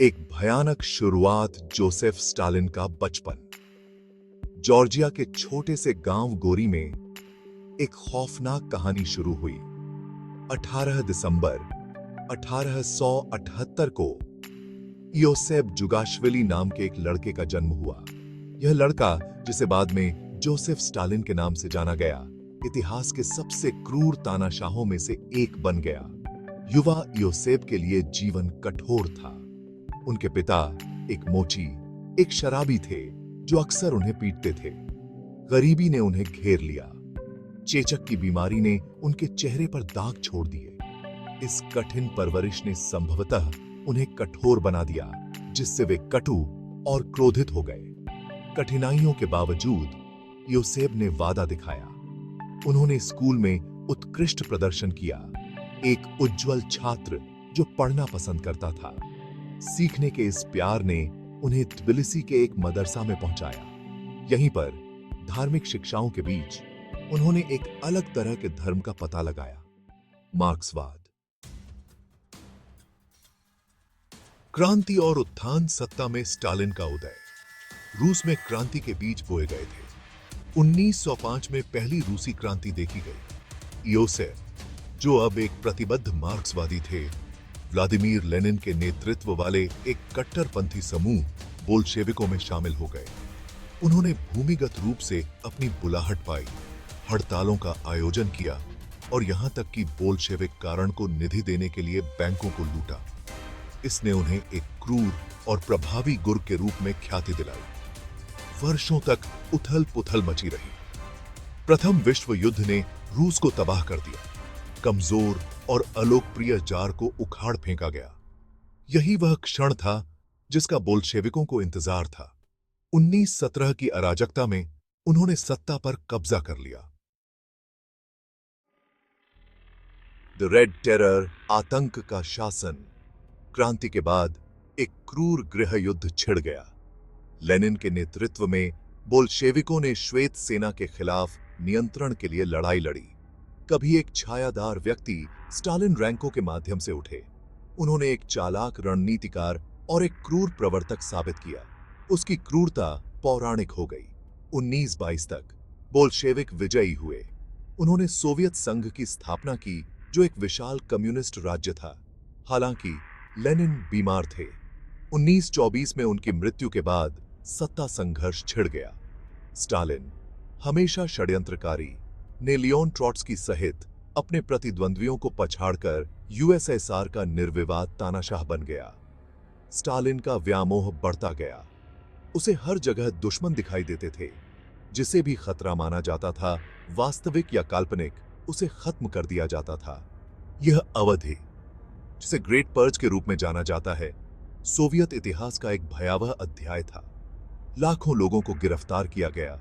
एक भयानक शुरुआत। जोसेफ स्टालिन का बचपन। जॉर्जिया के छोटे से गांव गोरी में एक खौफनाक कहानी शुरू हुई। 18 दिसंबर 1878 को योसेफ जुगाशविली नाम के एक लड़के का जन्म हुआ। यह लड़का, जिसे बाद में जोसेफ स्टालिन के नाम से जाना गया, इतिहास के सबसे क्रूर तानाशाहों में से एक बन गया। युवा योसेफ के लिए जीवन कठोर था। उनके पिता एक मोची, एक शराबी थे जो अक्सर उन्हें पीटते थे। गरीबी ने उन्हें घेर लिया। चेचक की बीमारी ने उनके चेहरे पर दाग छोड़ दिए। इस कठिन परवरिश ने संभवतः उन्हें कठोर बना दिया, जिससे वे कटु और क्रोधित हो गए। कठिनाइयों के बावजूद योसेफ ने वादा दिखाया। उन्होंने स्कूल में उत्कृष्ट प्रदर्शन किया। एक उज्जवल छात्र जो पढ़ना पसंद करता था। सीखने के इस प्यार ने उन्हें त्बिलिसी के एक मदरसा में पहुंचाया। यहीं पर धार्मिक शिक्षाओं के बीच उन्होंने एक अलग तरह के धर्म का पता लगाया, मार्क्सवाद। क्रांति और उत्थान सत्ता में स्टालिन का उदय। रूस में क्रांति के बीज बोए गए थे। 1905 में पहली रूसी क्रांति देखी गई। योसेफ, जो अब एक प्रतिबद्ध मार्क्सवादी थे, व्लादिमीर लेनिन के नेतृत्व वाले एक कट्टरपंथी समूह बोल्शेविकों में शामिल हो गए। उन्होंने भूमिगत रूप से अपनी बुलाहट पाई, हड़तालों का आयोजन किया और यहां तक कि बोल्शेविक कारण को निधि देने के लिए बैंकों को लूटा। इसने उन्हें एक क्रूर और प्रभावी गुर के रूप में ख्याति दिलाई। वर्षों तक उथल पुथल मची रही। प्रथम विश्व युद्ध ने रूस को तबाह कर दिया। कमजोर और अलोकप्रिय जार को उखाड़ फेंका गया। यही वह क्षण था जिसका बोल्शेविकों को इंतजार था। 1917 की अराजकता में उन्होंने सत्ता पर कब्जा कर लिया। द रेड टेरर, आतंक का शासन। क्रांति के बाद एक क्रूर गृह युद्ध छिड़ गया। लेनिन के नेतृत्व में बोल्शेविकों ने श्वेत सेना के खिलाफ नियंत्रण के लिए लड़ाई लड़ी। कभी एक छायादार व्यक्ति स्टालिन रैंकों के माध्यम से उठे। उन्होंने एक चालाक रणनीतिकार और एक क्रूर प्रवर्तक साबित किया। उसकी क्रूरता पौराणिक हो गई। 1922 तक बोल्शेविक विजयी हुए। उन्होंने सोवियत संघ की स्थापना की, जो एक विशाल कम्युनिस्ट राज्य था। हालांकि लेनिन बीमार थे। 1924 में उनकी मृत्यु के बाद सत्ता संघर्ष छिड़ गया। स्टालिन, हमेशा षड्यंत्रकारी, ने लियोन ट्रॉट्स्की सहित अपने प्रतिद्वंद्वियों को पछाड़कर यूएसएसआर का निर्विवाद तानाशाह बन गया। स्टालिन का व्यामोह बढ़ता गया। उसे हर जगह दुश्मन दिखाई देते थे। जिसे भी खतरा माना जाता था, वास्तविक या काल्पनिक, उसे खत्म कर दिया जाता था। यह अवधि, जिसे ग्रेट पर्ज के रूप में जाना जाता है, सोवियत इतिहास का एक भयावह अध्याय था। लाखों लोगों को गिरफ्तार किया गया,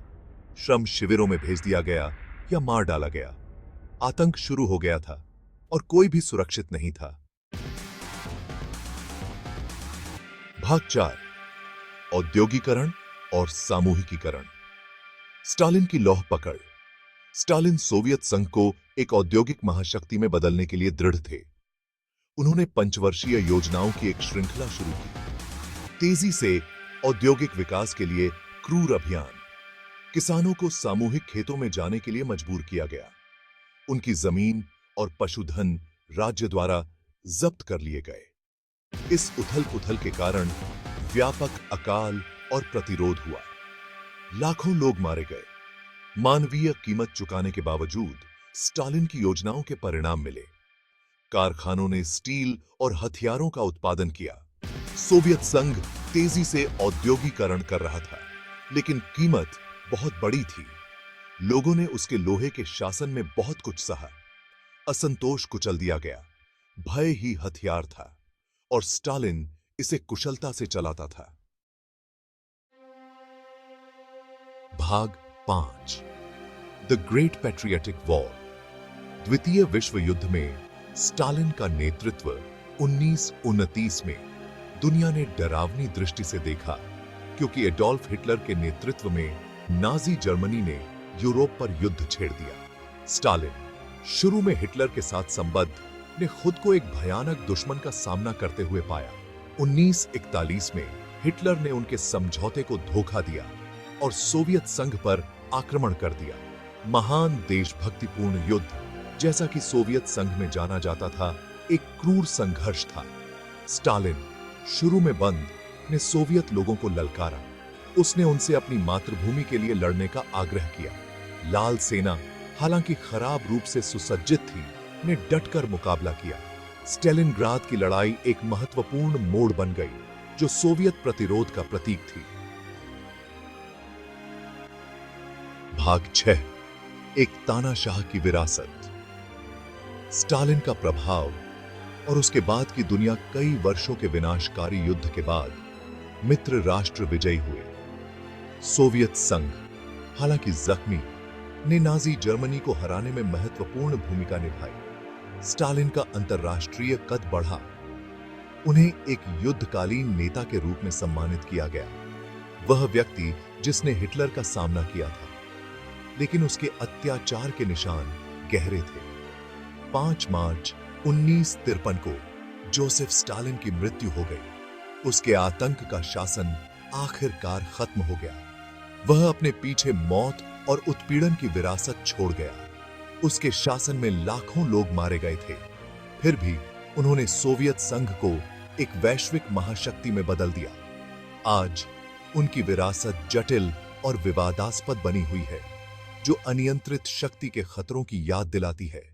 श्रम शिविरों में भेज दिया गया या मार डाला गया। आतंक शुरू हो गया था और कोई भी सुरक्षित नहीं था। भाग 4, औद्योगिकरण और सामूहिकीकरण। स्टालिन की लौह पकड़। स्टालिन सोवियत संघ को एक औद्योगिक महाशक्ति में बदलने के लिए दृढ़ थे। उन्होंने पंचवर्षीय योजनाओं की एक श्रृंखला शुरू की। तेजी से औद्योगिक विकास के लिए क्रूर अभियान। किसानों को सामूहिक खेतों में जाने के लिए मजबूर किया गया। उनकी जमीन और पशुधन राज्य द्वारा जब्त कर लिए गए। इस उथल पुथल के कारण व्यापक अकाल और प्रतिरोध हुआ। लाखों लोग मारे गए। मानवीय कीमत चुकाने के बावजूद स्टालिन की योजनाओं के परिणाम मिले। कारखानों ने स्टील और हथियारों का उत्पादन किया। सोवियत संघ तेजी से औद्योगिकरण कर रहा था, लेकिन कीमत बहुत बड़ी थी। लोगों ने उसके लोहे के शासन में बहुत कुछ सहा। असंतोष कुचल दिया गया। भय ही हथियार था और स्टालिन इसे कुशलता से चलाता था। भाग 5, द ग्रेट पैट्रियटिक वॉर। द्वितीय विश्व युद्ध में स्टालिन का नेतृत्व 1929 में दुनिया ने डरावनी दृष्टि से देखा, क्योंकि एडोल्फ हिटलर के नेतृत्व में नाजी जर्मनी ने यूरोप पर युद्ध छेड़ दिया। स्टालिन, शुरू में हिटलर के साथ संबद्ध, ने खुद को एक भयानक दुश्मन का सामना करते हुए पाया। 1941 में हिटलर ने उनके समझौते को धोखा दिया और सोवियत संघ पर आक्रमण कर दिया। महान देशभक्तिपूर्ण युद्ध, जैसा कि सोवियत संघ में जाना जाता था, एक क्रूर संघर्ष था। स्टालिन, शुरू में बंद, ने सोवियत लोगों को ललकारा। उसने उनसे अपनी मातृभूमि के लिए लड़ने का आग्रह किया। लाल सेना, हालांकि खराब रूप से सुसज्जित थी, ने डटकर मुकाबला किया। स्टेलिनग्राद की लड़ाई एक महत्वपूर्ण मोड़ बन गई, जो सोवियत प्रतिरोध का प्रतीक थी। भाग 6, एक तानाशाह की विरासत। स्टालिन का प्रभाव और उसके बाद की दुनिया कई वर्षों के विनाशकारी युद्ध के बाद मित्र राष्ट्र विजयी हुए। सोवियत संघ, हालांकि जख्मी, ने नाजी जर्मनी को हराने में महत्वपूर्ण भूमिका निभाई। स्टालिन का अंतर्राष्ट्रीय कद बढ़ा। उन्हें एक युद्धकालीन नेता के रूप में सम्मानित किया गया। वह व्यक्ति जिसने हिटलर का सामना किया था, लेकिन उसके अत्याचार के निशान गहरे थे। 5 मार्च 1953 को जोसेफ स्टालिन की मृत्यु हो गई। उसके आतंक का शासन आखिरकार खत्म हो गया। वह अपने पीछे मौत और उत्पीड़न की विरासत छोड़ गया। उसके शासन में लाखों लोग मारे गए थे। फिर भी उन्होंने सोवियत संघ को एक वैश्विक महाशक्ति में बदल दिया। आज उनकी विरासत जटिल और विवादास्पद बनी हुई है, जो अनियंत्रित शक्ति के खतरों की याद दिलाती है।